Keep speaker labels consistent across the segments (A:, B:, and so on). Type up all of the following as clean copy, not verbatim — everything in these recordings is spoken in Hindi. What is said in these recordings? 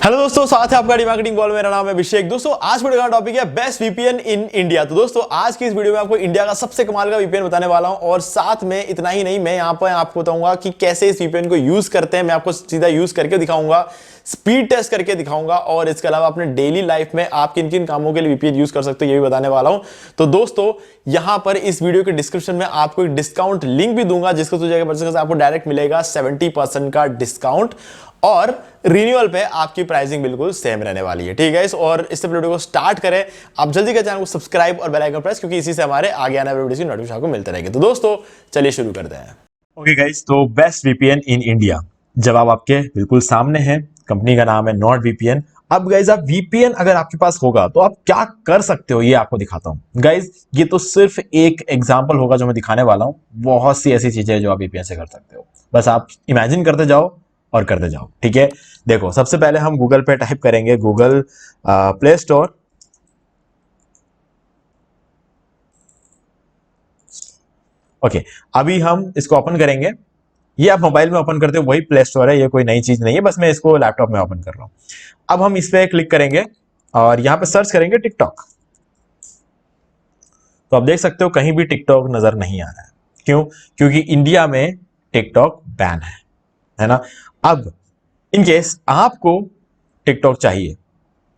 A: हेलो दोस्तों, साथ है आपका मार्केटिंग बॉल। मेरा नाम है अभिषेक। दोस्तों आज वीडियो का टॉपिक है बेस्ट वीपीएन इन इंडिया। तो दोस्तों आज की इस वीडियो में आपको इंडिया का सबसे कमाल का वीपीएन बताने वाला हूं और साथ में इतना ही नहीं, मैं यहां पर आपको बताऊंगा कि कैसे इस वीपीएन को यूज करते हैं। मैं आपको सीधा यूज करके दिखाऊंगा, स्पीड टेस्ट करके दिखाऊंगा और इसके अलावा अपने डेली लाइफ में आप किन किन कामों के लिए वीपीएन यूज कर सकते हो ये भी बताने वाला हूं। तो दोस्तों यहां पर इस वीडियो के डिस्क्रिप्शन में आपको एक डिस्काउंट लिंक भी दूंगा जिसको आपको डायरेक्ट मिलेगा 70% का डिस्काउंट और रिन्यूअल पे आपकी प्राइसिंग बिल्कुल सेम रहने वाली है। ठीक है, और इससे वीडियो को स्टार्ट करें। आप जल्दी कर चैनल को सब्सक्राइब और बेल आइकन प्रेस, क्योंकि इसी से हमारे आगे आने वाले वीडियो की नोटिफिकेशन आपको मिलते रहेंगे। तो दोस्तों चलिए शुरू करते हैं।
B: ओके गाइस, तो बेस्ट वीपीएन इन इंडिया जवाब आपके बिल्कुल सामने है। कंपनी का नाम है नॉर्ड वीपीएन। अब गाइस आप वीपीएन अगर आपके पास होगा तो आप क्या कर सकते हो ये आपको दिखाता हूं। गाइस ये तो सिर्फ एक एग्जांपल होगा जो मैं दिखाने वाला हूं। बहुत सी ऐसी चीजें जो आप वीपीएन से कर सकते हो, बस आप इमेजिन करते जाओ और करते जाओ। ठीक है, देखो सबसे पहले हम गूगल पे टाइप करेंगे, गूगल प्ले स्टोर। ओके, अभी हम इसको ओपन करेंगे। ये आप मोबाइल में ओपन करते हो वही प्ले स्टोर है, ये कोई नई चीज नहीं है, बस मैं इसको लैपटॉप में ओपन कर रहा हूं। अब हम इस पे क्लिक करेंगे और यहां पे सर्च करेंगे टिकटॉक। तो आप देख सकते हो कहीं भी टिकटॉक नजर नहीं आ रहा है। क्यों? क्योंकि इंडिया में टिकटॉक बैन है ना। अब इन केस आपको टिकटॉक चाहिए,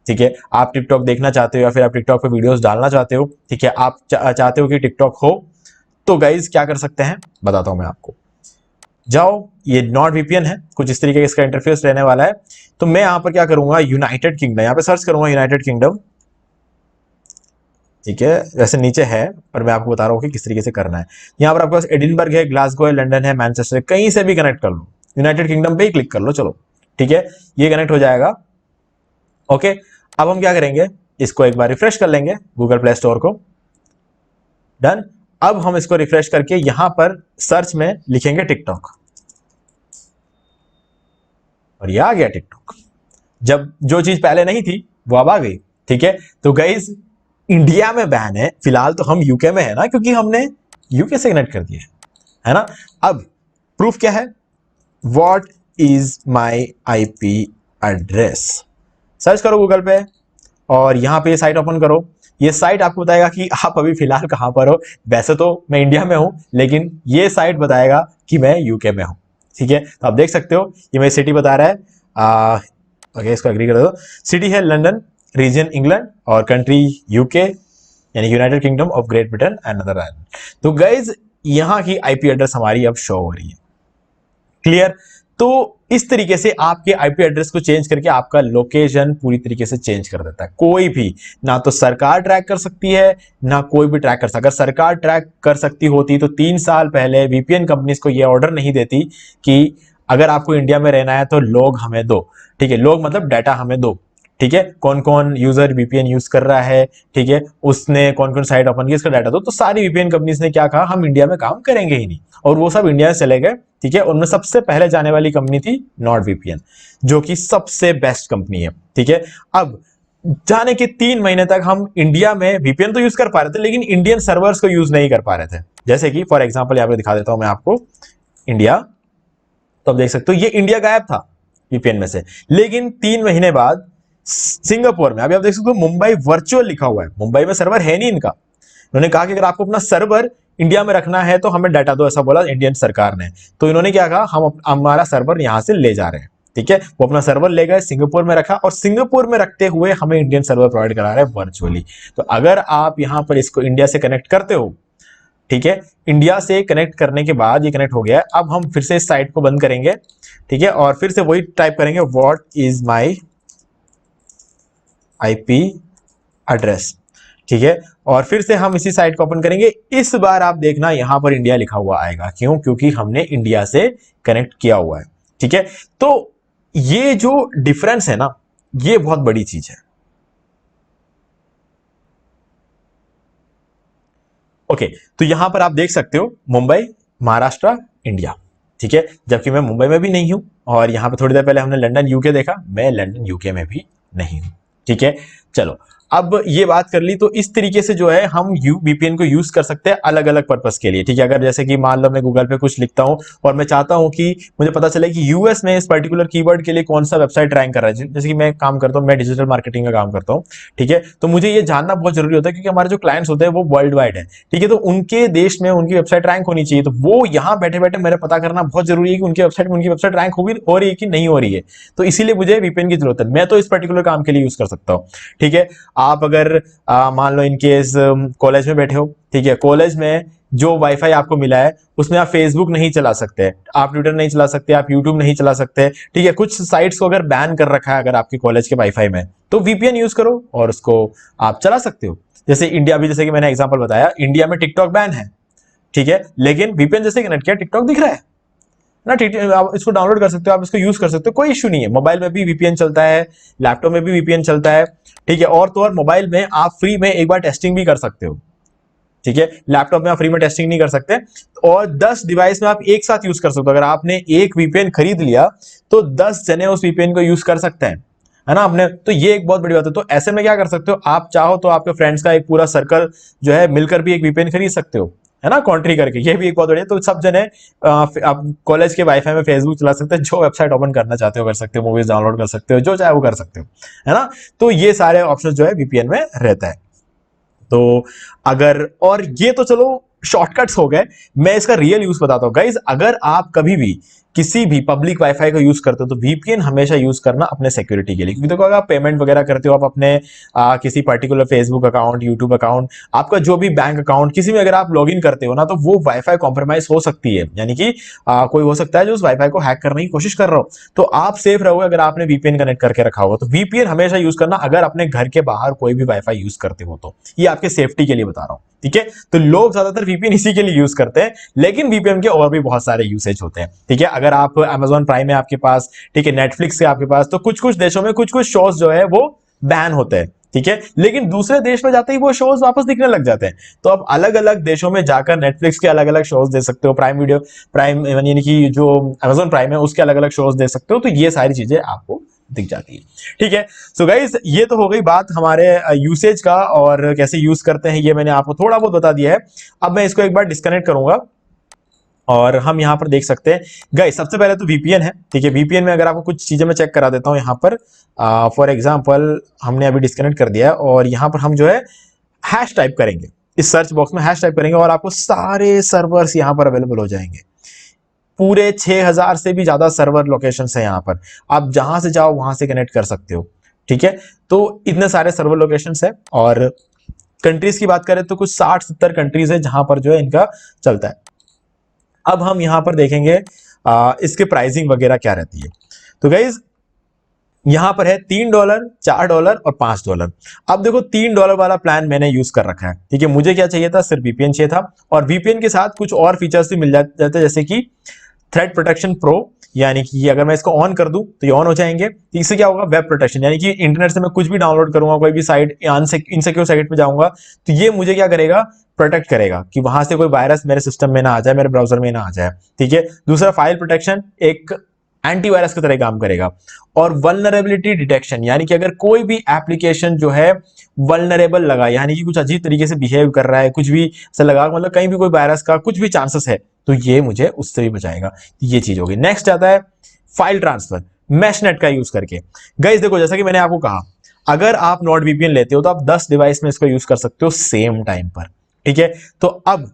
B: ठीक है, आप टिकटॉक देखना चाहते हो या फिर आप टिकटॉक पे वीडियोस डालना चाहते हो, ठीक है, आप चाहते हो कि टिकटॉक हो, तो गाइज क्या कर सकते हैं बताता हूं मैं आपको। जाओ, ये नॉर्ड वीपीएन है, कुछ इस तरीके का इसका इंटरफेस रहने वाला है। तो मैं यहां पर क्या करूंगा, यूनाइटेड किंगडम, यहां पे सर्च करूंगा यूनाइटेड किंगडम। ठीक है, वैसे नीचे है पर मैं आपको बता रहा हूं कि किस तरीके से करना है। यहां पर आपके पास एडिनबर्ग है, ग्लासगो है, लंदन है, मैनचेस्टर है, कहीं से भी कनेक्ट कर लो, यूनाइटेड किंगडम पे ही क्लिक कर लो। चलो ठीक है, ये कनेक्ट हो जाएगा। ओके, अब हम क्या करेंगे, इसको एक बार रिफ्रेश कर लेंगे गूगल प्ले स्टोर को। डन। अब हम इसको रिफ्रेश करके यहां पर सर्च में लिखेंगे टिकटॉक और ये आ गया टिकटॉक। जब जो चीज पहले नहीं थी वो अब आ गई। ठीक है, तो गाइस इंडिया में बैन है, फिलहाल तो हम यूके में है ना, क्योंकि हमने यूके से कनेक्ट कर दिया है ना। अब प्रूफ क्या है, what is my IP address. Search करो गूगल पे और यहां पे ये साइट ओपन करो। ये साइट आपको बताएगा कि आप अभी फिलहाल कहां पर हो। वैसे तो मैं इंडिया में हूं, लेकिन ये साइट बताएगा कि मैं यूके में हूं। ठीक है, तो आप देख सकते हो ये मेरी सिटी बता रहा है। ओके, इसको एग्री कर दो। सिटी है लंदन, रीजन इंग्लैंड और कंट्री यूके यानी United kingdom of great Britain and Netherland. तो गाइज यहां की आईपी एड्रेस हमारी अब शो हो रही है। क्लियर? तो इस तरीके से आपके आईपी एड्रेस को चेंज करके आपका लोकेशन पूरी तरीके से चेंज कर देता है। कोई भी, ना तो सरकार ट्रैक कर सकती है ना कोई भी ट्रैक कर सकता। अगर सरकार ट्रैक कर सकती होती तो 3 साल पहले वीपीएन कंपनीज को यह ऑर्डर नहीं देती कि अगर आपको इंडिया में रहना है तो लोग हमें दो। ठीक है, लोग मतलब डाटा हमें दो। ठीक है, कौन कौन यूजर वीपीएन यूज कर रहा है, ठीक है, उसने कौन कौन साइट ओपन की, इसका डाटा दो। तो सारी वीपीएन कंपनीज ने क्या कहा, हम इंडिया में काम करेंगे ही नहीं, और वो सब इंडिया से चले गए। ठीक है, उनमें सबसे पहले जाने वाली कंपनी थी नॉर्ड वीपीएन, जो कि सबसे बेस्ट कंपनी है। ठीक है, अब जाने के 3 महीने तक हम इंडिया में वीपीएन तो यूज कर पा रहे थे, लेकिन इंडियन सर्वर्स को यूज नहीं कर पा रहे थे। जैसे कि फॉर एग्जांपल यहां पे दिखा देता हूं मैं आपको इंडिया। तो आप देख सकते हो ये इंडिया गायब था वीपीएन में से, लेकिन 3 महीने बाद सिंगापुर में, अभी आप देख सकते हो मुंबई वर्चुअल लिखा हुआ है, मुंबई में सर्वर है नहीं इनका। उन्होंने कहा कि अगर आपको अपना सर्वर इंडिया में रखना है तो हमें डाटा दो, ऐसा बोला इंडियन सरकार ने। तो इन्होंने क्या कहा, हम हमारा सर्वर यहां से ले जा रहे हैं। ठीक है, वो अपना सर्वर ले गए, सिंगापुर में रखा और सिंगापुर में रखते हुए हमें इंडियन सर्वर प्रोवाइड करा रहे हैं वर्चुअली। तो अगर आप यहां पर इसको इंडिया से कनेक्ट करते हो, ठीक है, इंडिया से कनेक्ट करने के बाद ये कनेक्ट हो गया है। अब हम फिर से इस साइट को बंद करेंगे, ठीक है, और फिर से वही टाइप करेंगे, what is my IP address. ठीक है, और फिर से हम इसी साइट को ओपन करेंगे। इस बार आप देखना यहां पर इंडिया लिखा हुआ आएगा। क्यों? क्योंकि हमने इंडिया से कनेक्ट किया हुआ है। ठीक है, तो ये जो डिफरेंस है ना, ये बहुत बड़ी चीज है। ओके, तो यहां पर आप देख सकते हो मुंबई, महाराष्ट्र, इंडिया। ठीक है, जबकि मैं मुंबई में भी नहीं हूं, और यहां पर थोड़ी देर पहले हमने लंदन यूके देखा, मैं लंदन यूके में भी नहीं हूं। ठीक है, चलो अब ये बात कर ली, तो इस तरीके से जो है हम वीपीएन को यूज कर सकते हैं अलग अलग पर्पस के लिए, ठीक है। अगर जैसे कि मान लो मैं गूगल पे कुछ लिखता हूं और मैं चाहता हूं कि मुझे पता चले कि यूएस में इस पर्टिकुलर कीवर्ड के लिए कौन सा वेबसाइट रैंक कर रहा है, जैसे कि मैं काम करता हूं, मैं डिजिटल मार्केटिंग का काम करता हूं, ठीक है। तो मुझे ये जानना बहुत जरूरी होता है क्योंकि हमारे जो क्लाइंट्स होते हैं वो वर्ल्ड वाइड है, ठीक है। तो उनके देश में उनकी वेबसाइट रैंक होनी चाहिए, तो वो यहाँ बैठे बैठे मेरे पता करना बहुत जरूरी है कि उनकी वेबसाइट रैंक हो रही है कि नहीं हो रही है। तो इसीलिए मुझे वीपीएन की जरूरत है, मैं तो इस पर्टिकुलर काम के लिए यूज कर सकता हूँ, ठीक है। आप अगर मान लो इन केस कॉलेज में बैठे हो, ठीक है, कॉलेज में जो वाईफाई आपको मिला है उसमें आप फेसबुक नहीं चला सकते, आप ट्विटर नहीं चला सकते, आप यूट्यूब नहीं चला सकते, ठीक है। कुछ साइट्स को अगर बैन कर रखा है अगर आपके कॉलेज के वाईफाई में, तो वीपीएन यूज करो और उसको आप चला सकते हो। जैसे इंडिया भी, जैसे कि मैंने एग्जांपल बताया, इंडिया में टिकटॉक बैन है, ठीक है, लेकिन वीपीएन जैसे कनेक्ट किया टिकटॉक दिख रहा है ना, ठीक है। आप इसको डाउनलोड कर सकते हो, आप इसको यूज कर सकते हो, कोई इश्यू नहीं है। मोबाइल में भी वीपीएन चलता है, लैपटॉप में भी वीपीएन चलता है, ठीक है। और तो और मोबाइल में आप फ्री में एक बार टेस्टिंग भी कर सकते हो, ठीक है। लैपटॉप में आप फ्री में टेस्टिंग नहीं कर सकते, और 10 डिवाइस में आप एक साथ यूज कर सकते हो। अगर आपने एक वीपीएन खरीद लिया तो 10 जने उस वीपीएन को यूज कर सकते हैं, है ना आपने, तो ये एक बहुत बड़ी बात है। तो ऐसे में क्या कर सकते हो, आप चाहो तो आपके फ्रेंड्स का एक पूरा सर्कल जो है मिलकर भी एक वीपीएन खरीद सकते हो, है ना, कॉन्ट्री करके, ये भी एक बहुत बढ़िया। तो सब जने आप कॉलेज के वाईफाई में फेसबुक चला सकते हैं, जो वेबसाइट ओपन करना चाहते हो कर सकते हो, मूवीज डाउनलोड कर सकते हो, जो चाहे वो कर सकते हो, है ना। तो ये सारे ऑप्शन जो है वीपीएन में रहता है। तो अगर, और ये तो चलो शॉर्टकट्स हो गए, मैं इसका रियल यूज बताता हूं गाइज। अगर आप कभी भी किसी भी पब्लिक वाईफाई का यूज करते हो तो वीपीएन हमेशा यूज करना अपने सिक्योरिटी के लिए, क्योंकि देखो अगर आप पेमेंट वगैरह करते हो, आप अपने किसी particular Facebook account, YouTube account, आपका जो भी बैंक अकाउंट, किसी में अगर आप लॉग इन करते हो ना, तो वो वाईफाई कॉम्प्रोमाइज हो सकती है, यानी कि कोई हो सकता है जो उस वाईफाई को हैक करने की कोशिश कर रहा हो। तो आप सेफ रहोगे अगर आपने वीपीएन कनेक्ट करके रखा होगा। तो वीपीएन हमेशा यूज करना अगर अपने घर के बाहर कोई भी वाईफाई यूज करते हो तो, ये आपके सेफ्टी के लिए बता रहा हूं, ठीक है। तो लोग ज्यादातर वीपीएन इसी के लिए यूज करते हैं, लेकिन वीपीएन के और भी बहुत सारे यूसेज होते हैं, ठीक है। अगर आप Amazon प्राइम है आपके पास, ठीक है, नेटफ्लिक्स है आपके पास, तो कुछ कुछ देशों में कुछ कुछ शोज जो है वो बैन होते हैं, ठीक है, लेकिन दूसरे देश में जाते ही वो शोज वापस दिखने लग जाते हैं। तो आप अलग अलग देशों में जाकर नेटफ्लिक्स के अलग अलग शोज दे सकते हो, प्राइम यानी कि जो Amazon प्राइम है उसके अलग अलग शोज दे सकते हो। तो ये सारी चीजें आपको दिख जाती है, ठीक है। सो गाइस, ये तो हो गई बात हमारे यूसेज का और कैसे यूज करते हैं, ये मैंने आपको थोड़ा बहुत बता दिया है। अब मैं इसको एक बार डिस्कनेक्ट करूंगा और हम यहां पर देख सकते हैं गाइस, सबसे पहले तो वीपीएन है, ठीक है। वीपीएन में अगर आपको कुछ चीजें मैं चेक करा देता हूं यहां पर, फॉर एग्जांपल हमने अभी डिस्कनेक्ट कर दिया है और यहां पर हम जो है हैश टाइप करेंगे, इस सर्च बॉक्स में हैश टाइप करेंगे और आपको सारे सर्वर्स यहां पर अवेलेबल हो जाएंगे। पूरे 6000 से भी ज्यादा सर्वर लोकेशंस है यहां पर, आप जहां से चाहो वहां से कनेक्ट कर सकते हो, ठीक है। तो इतने सारे सर्वर लोकेशंस है, और कंट्रीज की बात करें तो कुछ 60-70 कंट्रीज है जहां पर जो है इनका चलता है। अब हम यहां पर देखेंगे इसके प्राइसिंग वगैरह क्या रहती है। तो गाइज यहां पर है $3, $4 और $5। अब देखो $3 वाला प्लान मैंने यूज कर रखा है, ठीक है। मुझे क्या चाहिए था, सिर्फ वीपीएन चाहिए था, और वीपीएन के साथ कुछ और फीचर्स भी मिल जाते हैं, जैसे कि थ्रेड प्रोटेक्शन प्रो, यानी कि अगर मैं इसको ऑन कर दूं तो ये ऑन हो जाएंगे। इससे क्या होगा, वेब प्रोटेक्शन, यानी कि इंटरनेट से मैं कुछ भी डाउनलोड करूंगा, कोई भी साइट इनसिक्योर साइट पे जाऊंगा तो ये मुझे क्या करेगा, प्रोटेक्ट करेगा कि वहां से कोई वायरस मेरे सिस्टम में ना आ जाए, मेरे ब्राउजर में ना आ जाए, ठीक है। दूसरा फाइल प्रोटेक्शन, एक एंटीवायरस की तरह काम करेगा। और वल्नरेबिलिटी डिटेक्शन, यानी कि अगर कोई भी एप्लीकेशन जो है वल्नरेबल लगा, यानी कि कुछ अजीब तरीके से बिहेव कर रहा है, कुछ भी ऐसा लगा, मतलब कहीं भी कोई वायरस का कुछ भी चांसेस है, तो ये मुझे उससे भी बचाएगा। ये चीज होगी। नेक्स्ट आता है फाइल ट्रांसफर, मैशनेट का यूज करके। गाइस देखो, जैसा कि मैंने आपको कहा, अगर आप नॉट वीपीएन लेते हो तो आप 10 डिवाइस में इसको यूज कर सकते हो सेम टाइम पर, ठीक है। तो अब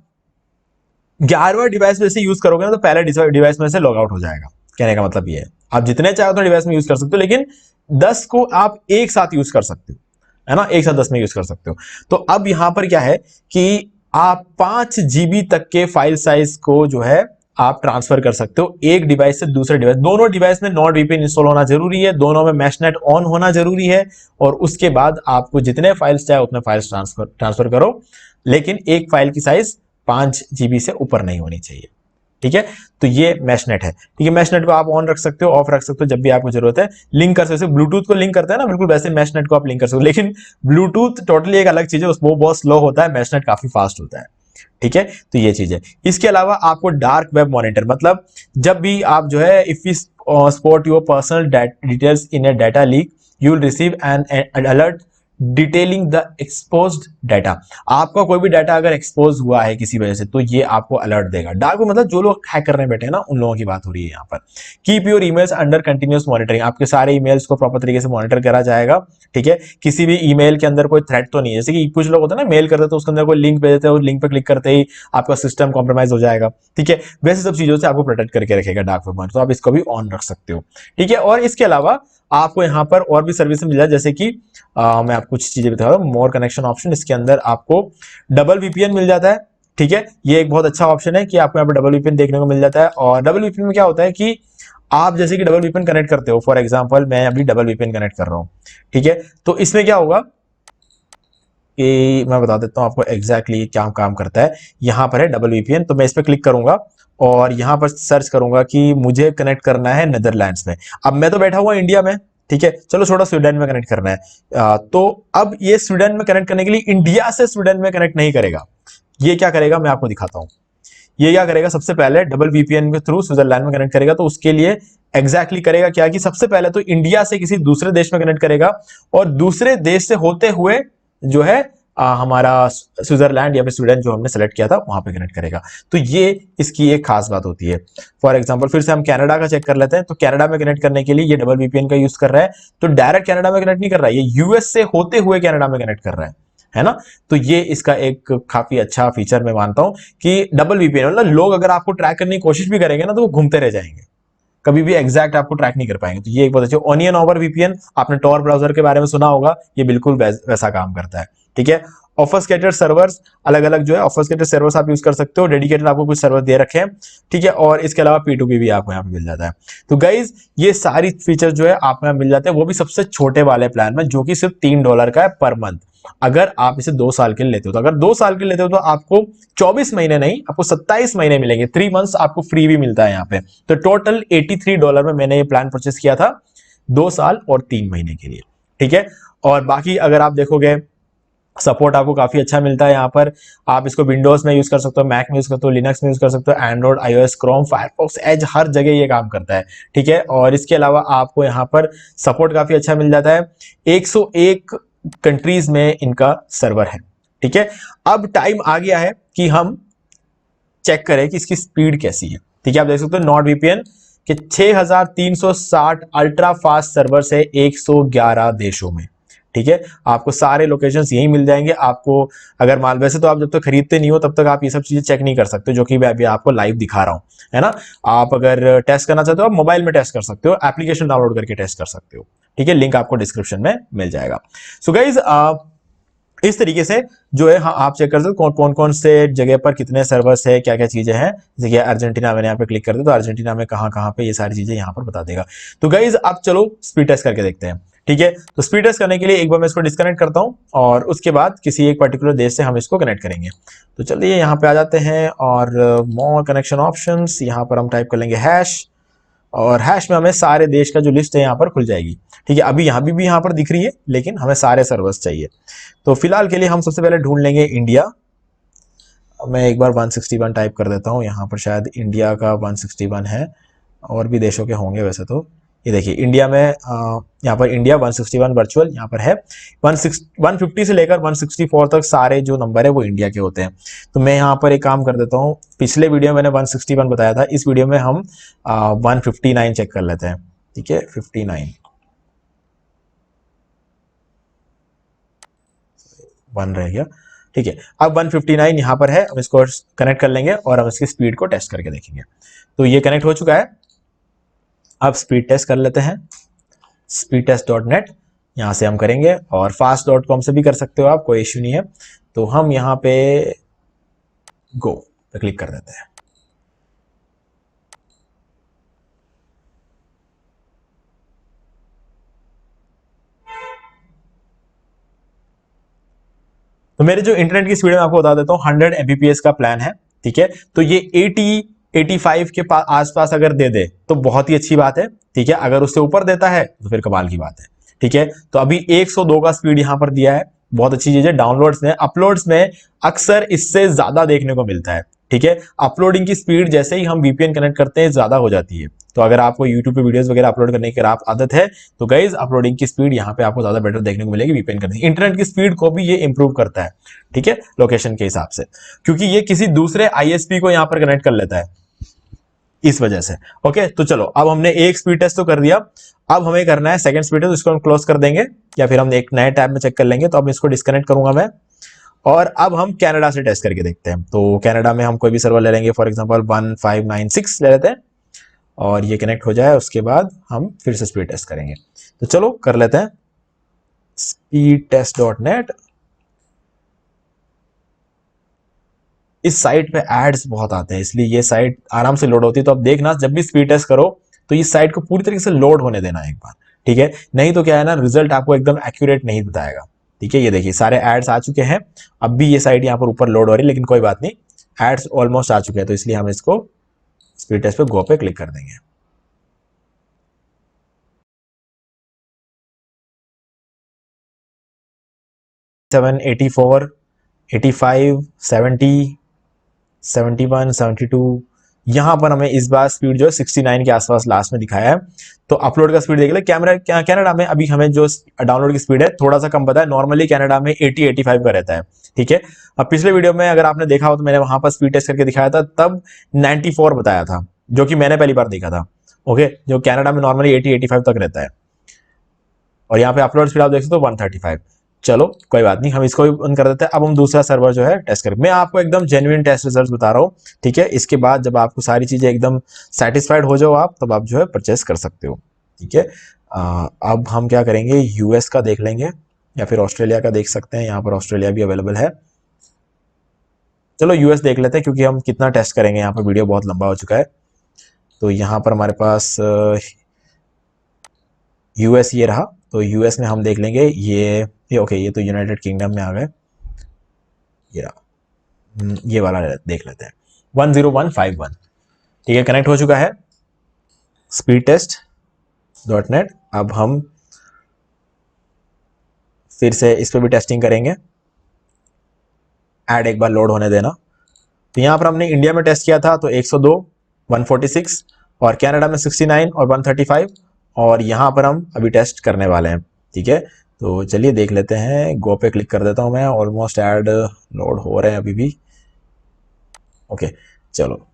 B: 11वां डिवाइस में से यूज करोगे ना तो पहले डिवाइस में से लॉग आउट हो जाएगा। कहने का मतलब ये है, आप जितने चाहे उतने डिवाइस में यूज कर सकते हो, लेकिन 10 को आप एक साथ यूज कर सकते हो, है ना, एक साथ 10 में यूज कर सकते हो। तो अब यहां पर क्या है कि आप 5 GB तक के फाइल साइज को जो है आप ट्रांसफर कर सकते हो एक डिवाइस से दूसरे डिवाइस। दोनों डिवाइस में नॉट वीपीएन इंस्टॉल होना जरूरी है, दोनों में मैशनेट ऑन होना जरूरी है, और उसके बाद आपको जितने फाइल्स चाहे उतने फाइल्स ट्रांसफर करो, लेकिन एक फाइल की साइज 5 GB से ऊपर नहीं होनी चाहिए, ठीक है। तो ये मैशनेट है, ठीक है। मैशनेट को आप ऑन रख सकते हो, ऑफ रख सकते हो, जब भी आपको जरूरत है लिंक कर सकते हो। ब्लूटूथ को लिंक करते हैं ना, बिल्कुल वैसे मैशनेट को आप लिंक कर सकते हो, लेकिन ब्लूटूथ टोटली एक अलग चीज है, वो बहुत स्लो होता है, मैशनेट काफी फास्ट होता है, ठीक है। तो ये चीज है। इसके अलावा आपको डार्क वेब मॉनिटर, मतलब जब भी आप जो है, if you spot your personal details in A data leak, you will receive an alert detailing the exposed data. आपका कोई भी डाटा अगर एक्सपोज हुआ है किसी वजह से तो ये आपको अलर्ट देगा। डार्क वेब मतलब जो लोग हैक करने बैठे हैं ना, उन लोगों की बात हो रही है यहाँ पर। Keep your emails under continuous monitoring, आपके सारे ईमेल्स को प्रॉपर तरीके से मॉनिटर करा जाएगा। ठीक है, किसी भी ईमेल के अंदर कोई थ्रेट तो नहीं है, जैसे कि कुछ लोग होते हैं ना मेल करते हैं तो उसके अंदर कोई लिंक भेज देते हैं, उस लिंक पर क्लिक करते ही आपका सिस्टम कॉम्प्रोमाइज हो जाएगा। ठीक है, वैसे सब चीजों से आपको प्रोटेक्ट करके रखेगा डार्क वेब, तो आप इसको भी ऑन रख सकते हो। ठीक है, और इसके अलावा आपको यहाँ पर और भी सर्विस मिल जाए, जैसे कि मैं आपको कुछ चीजें बता रहा हूँ। मोर कनेक्शन ऑप्शन, इसके अंदर आपको डबल वीपीएन मिल जाता है। ठीक है, ये एक बहुत अच्छा ऑप्शन है कि आपको यहाँ पर डबल वीपीएन देखने को मिल जाता है। और डबल वीपीएन में क्या होता है कि आप जैसे कि डबल वीपीएन कनेक्ट करते हो, फॉर एग्जांपल मैं अभी डबल वीपीएन कनेक्ट कर रहा हूँ। ठीक है, तो इसमें क्या होगा कि मैं बता देता हूँ आपको एग्जैक्टली क्या काम करता है। यहाँ पर है डबल वीपीएन, तो मैं इस पर क्लिक करूंगा और यहाँ पर सर्च करूंगा कि मुझे कनेक्ट करना है नेदरलैंड्स में। अब मैं तो बैठा हुआ इंडिया में, ठीक है, चलो छोटा स्वीडन में कनेक्ट करना है। तो अब ये स्वीडन में कनेक्ट करने के लिए इंडिया से स्वीडन में कनेक्ट नहीं करेगा। ये क्या करेगा मैं आपको दिखाता हूं। ये क्या करेगा, सबसे पहले डबल वीपीएन के थ्रू स्विट्जरलैंड में कनेक्ट करेगा। तो उसके लिए एग्जैक्टली करेगा क्या कि सबसे पहले तो इंडिया से किसी दूसरे देश में कनेक्ट करेगा और दूसरे देश से होते हुए जो है हमारा स्विट्जरलैंड या फिर स्वीडन जो हमने सेलेक्ट किया था वहां पे कनेक्ट करेगा। तो ये इसकी एक खास बात होती है। फॉर एग्जांपल फिर से हम कनाडा का चेक कर लेते हैं। तो कनाडा में कनेक्ट करने के लिए ये डबल वीपीएन का यूज कर रहा है, तो डायरेक्ट कनाडा में कनेक्ट नहीं कर रहा है, ये यूएस से होते हुए कनाडा में कनेक्ट कर रहा है ना। तो ये इसका एक काफी अच्छा फीचर मैं मानता हूं कि डबल वीपीएन मतलब लोग अगर आपको ट्रैक करने की कोशिश भी करेंगे ना तो वो घूमते रह जाएंगे, कभी भी एग्जैक्ट आपको ट्रैक नहीं कर पाएंगे। तो ये एक बहुत अच्छी ऑनियन ओवर वीपीएन, आपने टॉर ब्राउजर के बारे में सुना होगा, ये बिल्कुल वैसा काम करता है। ठीक है, ऑफस्केटेड सर्वर्स अलग अलग जो है ऑफस्केटेड सर्वर्स आप यूज कर सकते हो, डेडिकेटेड आपको कुछ सर्वर दे रखे हैं। ठीक है, और इसके अलावा P2P भी आपको यहाँ पे मिल जाता है। तो गाइज ये सारी फीचर जो है आपको यहाँ मिल जाते हैं, वो भी सबसे छोटे वाले प्लान में जो कि सिर्फ $3 का है पर मंथ। अगर आप इसे 2 साल के लिए लेते हो, तो अगर 2 साल के लिए लेते हो तो आपको 24 महीने नहीं, आपको 27 महीने मिलेंगे। 3 मंथ्स आपको फ्री भी मिलता है यहाँ पे। तो टोटल $83 में मैंने ये प्लान परचेस किया था 2 साल और 3 महीने के लिए। ठीक है, और बाकी अगर आप देखोगे सपोर्ट आपको काफी अच्छा मिलता है यहाँ पर। आप इसको विंडोज में यूज कर सकते हो, मैक में यूज करते हो, लिनक्स में यूज कर सकते हो, Android, iOS, Chrome, Firefox, Edge, हर जगह ये काम करता है। ठीक है, और इसके अलावा आपको यहाँ पर सपोर्ट काफी अच्छा मिल जाता है। 101 कंट्रीज में इनका सर्वर है। ठीक है, अब टाइम आ गया है कि हम चेक करें कि इसकी स्पीड कैसी है। ठीक है, आप देख सकते हो नॉट वीपीएन के 6360 अल्ट्रा फास्ट सर्वर है 111 देशों में। ठीक है, आपको सारे लोकेशंस यही मिल जाएंगे। आपको अगर माल, वैसे तो आप जब तक खरीदते नहीं हो तब तक आप ये सब चीजें चेक नहीं कर सकते, जो कि मैं अभी आपको लाइव दिखा रहा हूं, है ना। आप अगर टेस्ट करना चाहते हो आप मोबाइल में टेस्ट कर सकते हो, एप्लीकेशन डाउनलोड करके टेस्ट कर सकते हो। ठीक है, लिंक आपको डिस्क्रिप्शन में मिल जाएगा। सो गाइज इस तरीके से जो है हाँ आप चेक कर सकते हो कौन कौन से जगह पर कितने सर्वर्स है, क्या क्या चीजें हैं। जैसे कि अर्जेंटीना, मैंने यहाँ पे क्लिक कर दिया तो अर्जेंटीना में कहाँ पे ये सारी चीजें यहाँ पर बता देगा। तो गाइज अब चलो स्पीड टेस्ट करके देखते हैं। ठीक है, तो स्पीड टेस्ट करने के लिए एक बार मैं इसको डिस्कनेक्ट करता हूं और उसके बाद किसी एक पर्टिकुलर देश से हम इसको कनेक्ट करेंगे। तो चलिए यहाँ पे आ जाते हैं और मोर कनेक्शन ऑप्शंस, यहाँ पर हम टाइप कर लेंगे हैश, और हैश में हमें सारे देश का जो लिस्ट है यहाँ पर खुल जाएगी। ठीक है, अभी यहाँ पर दिख रही है लेकिन हमें सारे सर्वर्स चाहिए। तो फिलहाल के लिए हम सबसे पहले ढूंढ लेंगे इंडिया। मैं एक बार 161 टाइप कर देता हूँ, यहाँ पर शायद इंडिया का 161 है, और भी देशों के होंगे वैसे तो। ये देखिए इंडिया में यहाँ पर इंडिया 161 वर्चुअल यहाँ पर है। 150 से लेकर 164 तक सारे जो नंबर है वो इंडिया के होते हैं। तो मैं यहाँ पर एक काम कर देता हूँ, पिछले वीडियो में मैंने 161 बताया था, इस वीडियो में हम 159 चेक कर लेते हैं। ठीक है, 59 1 रह गया। ठीक है, अब 159 यहाँ पर है, हम इसको कनेक्ट कर लेंगे और हम इसकी स्पीड को टेस्ट करके देखेंगे। तो ये कनेक्ट हो चुका है। अब स्पीड टेस्ट कर लेते हैं, speedtest.net यहाँ से हम करेंगे, और fast.com से भी कर सकते हो आप, कोई इश्यू नहीं है। तो हम यहाँ पे गो पे क्लिक कर देते हैं। तो मेरे जो इंटरनेट की स्पीड में आपको बता देता हूँ 100 Mbps का प्लान है। ठीक है, तो ये 85 के आसपास अगर दे दे तो बहुत ही अच्छी बात है। ठीक है, अगर उससे ऊपर देता है तो फिर कमाल की बात है। ठीक है, तो अभी 102 का स्पीड यहां पर दिया है, बहुत अच्छी चीज है। डाउनलोड्स में, अपलोड्स में अक्सर इससे ज्यादा देखने को मिलता है। ठीक है। अपलोडिंग की स्पीड जैसे ही हम वीपीएन कनेक्ट करते हैं ज्यादा हो जाती है। तो अगर आपको यूट्यूब पे वीडियोस वगैरह अपलोड करने की आदत है तो गाइज अपलोडिंग की स्पीड यहाँ पे आपको ज्यादा बेटर देखने को मिलेगी वीपीएन करने से। इंटरनेट की स्पीड को भी ये इंप्रूव करता है, ठीक है, लोकेशन के हिसाब से, क्योंकि ये किसी दूसरे आईएसपी को यहाँ पर कनेक्ट कर लेता है इस वजह से। ओके, तो चलो अब हमने एक स्पीड टेस्ट तो कर दिया, अब हमें करना है सेकंड स्पीड टेस्ट, इसको हम क्लोज कर देंगे या फिर हम एक नए टैब में चेक कर लेंगे। तो अब इसको डिस्कनेक्ट करूंगा मैं और अब हम कनाडा से टेस्ट करके देखते हैं। तो कनाडा में हम कोई भी सर्वर ले लेंगे, फॉर एग्जांपल 1596 ले लेते हैं और ये कनेक्ट हो जाए, उसके बाद हम फिर से स्पीड टेस्ट करेंगे। तो चलो कर लेते हैं speedtest.net। इस साइट पे एड्स बहुत आते हैं इसलिए ये साइट आराम से लोड होती है। तो अब देखना जब भी स्पीड टेस्ट करो तो इस साइट को पूरी तरीके से लोड होने देना एक बार, ठीक है, नहीं तो क्या है ना, रिजल्ट आपको एकदम एक्यूरेट नहीं बताएगा, ठीक है। ये देखिए सारे एड्स आ चुके हैं, अब भी ये साइट यहाँ पर ऊपर लोड हो रही है, लेकिन कोई बात नहीं, एड्स ऑलमोस्ट आ चुके हैं, तो इसलिए हम इसको स्पीड टेस्ट पे गो पे क्लिक कर देंगे। सेवन 84 85 70 71 72 यहां पर हमें इस बार स्पीड जो है 69 के आसपास लास्ट में दिखाया है। तो अपलोड का स्पीड देख ले, कनाडा में अभी हमें जो डाउनलोड की स्पीड है थोड़ा सा कम पता है, नॉर्मली कनाडा में 80-85 का रहता है, ठीक है। अब पिछले वीडियो में अगर आपने देखा हो तो मैंने वहां पर स्पीड टेस्ट करके दिखाया था, तब 94 बताया था, जो कि मैंने पहली बार देखा था। ओके, जो कनाडा में नॉर्मली 80-85 तक रहता है और यहाँ पे अपलोड स्पीड आप देख सकते हो 135। चलो कोई बात नहीं, हम इसको भी बंद कर देते हैं। अब हम दूसरा सर्वर जो है टेस्ट करें। मैं आपको एकदम जेन्युइन टेस्ट रिजल्ट्स बता रहा हूँ, ठीक है। इसके बाद जब आपको सारी चीजें एकदम सेटिस्फाइड हो जाओ आप, तब आप जो है परचेस कर सकते हो, ठीक है। अब हम क्या करेंगे, यूएस का देख लेंगे या फिर ऑस्ट्रेलिया का देख सकते हैं, यहाँ पर ऑस्ट्रेलिया भी अवेलेबल है। चलो यूएस देख लेते हैं, क्योंकि हम कितना टेस्ट करेंगे, यहाँ पर वीडियो बहुत लंबा हो चुका है। तो यहाँ पर हमारे पास यूएस ये रहा, तो यूएस में हम देख लेंगे ये ओके, ये तो यूनाइटेड किंगडम में आ गए, ये रहा, ये वाला देख लेते हैं 10151, ठीक है, कनेक्ट हो चुका है speedtest.net। अब हम फिर से इस पे भी टेस्टिंग करेंगे, ऐड एक बार लोड होने देना। तो यहाँ पर हमने इंडिया में टेस्ट किया था तो 102 146 और कनाडा में 69 और 135, और यहाँ पर हम अभी टेस्ट करने वाले हैं, ठीक है। तो चलिए देख लेते हैं, गो पे क्लिक कर देता हूँ मैं, ऑलमोस्ट ऐड लोड हो रहे हैं अभी भी। ओके चलो,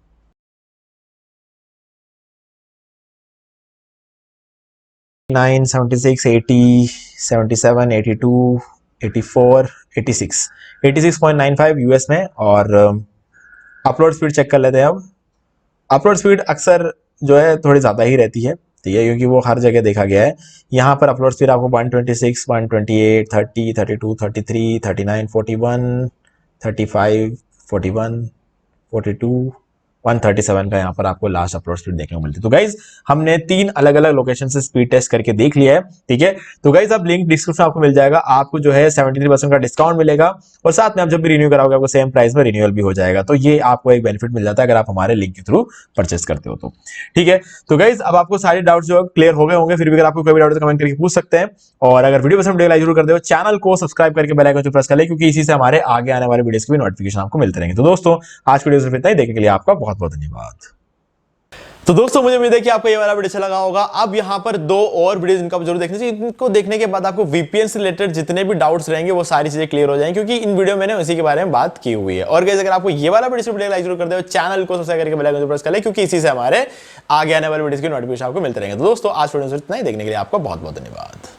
B: नाइन 76 80 77 82 84 86 86.95 यूएस में। और अपलोड स्पीड चेक कर लेते हैं। अब अपलोड स्पीड अक्सर जो है थोड़ी ज़्यादा ही रहती है, ठीक है, क्योंकि वो हर जगह देखा गया है। यहाँ पर अपलोड स्पीड आपको 126 128 30 32 33 39 41 35 41 42 137 का यहाँ पर आपको लास्ट अपलोड स्पीड देखने को मिलती है। तो गाइज हमने 3 अलग अलग लोकेशन से स्पीड टेस्ट करके देख लिया है, ठीक है। तो गाइज अब लिंक डिस्क्रिप्शन आपको मिल जाएगा, आपको जो है 73% का डिस्काउंट मिलेगा और साथ में आप जब भी रिन्यू कराओगे आपको सेम प्राइस में रिन्यूअल भी हो जाएगा। तो ये आपको एक बेनिफिट मिल जाता है अगर आप हमारे लिंक के थ्रू परचेस करते हो तो, ठीक है। तो गाइज अब आपको सारे डाउट्स जो क्लियर हो गए होंगे, फिर भी अगर आपको कोई भी डाउट है कमेंट करके पूछ सकते हैं। और अगर वीडियो पसंद लाइक जरूर कर दो, चैनल को सब्सक्राइब करके बेल आइकन प्रेस कर ले, क्योंकि इसी से हमारे आगे आने वाले वीडियोस के भी नोटिफिकेशन आपको मिलते रहेंगे। तो दोस्तों आज वीडियो सिर्फ इतना ही, देखने के लिए आपका बहुत बहुत धन्यवाद।
A: तो दोस्तों मुझे उम्मीद है कि आपको ये वाला वीडियो अच्छा लगा होगा। अब यहाँ पर 2 और वीडियोस इनका जरूर देखने चाहिए, इनको देखने के बाद आपको वीपीएन से रिलेटेड जितने भी डाउट्स रहेंगे वो सारी चीजें क्लियर हो जाएंगी, क्योंकि इन वीडियो मैंने उसी के बारे में बात की हुई है। और गाइस अगर आपको ये वाला वीडियो लाइक जरूर कर दो, चैनल को सब्सक्राइब करके बेल आइकन प्रेस कर ले, क्योंकि इसी से हमारे आगे आने वाले वीडियोस की नोटिफिकेशन आपको मिलते रहेंगे। तो दोस्तों आज वीडियो से इतना ही, देखने के लिए आपका बहुत बहुत धन्यवाद।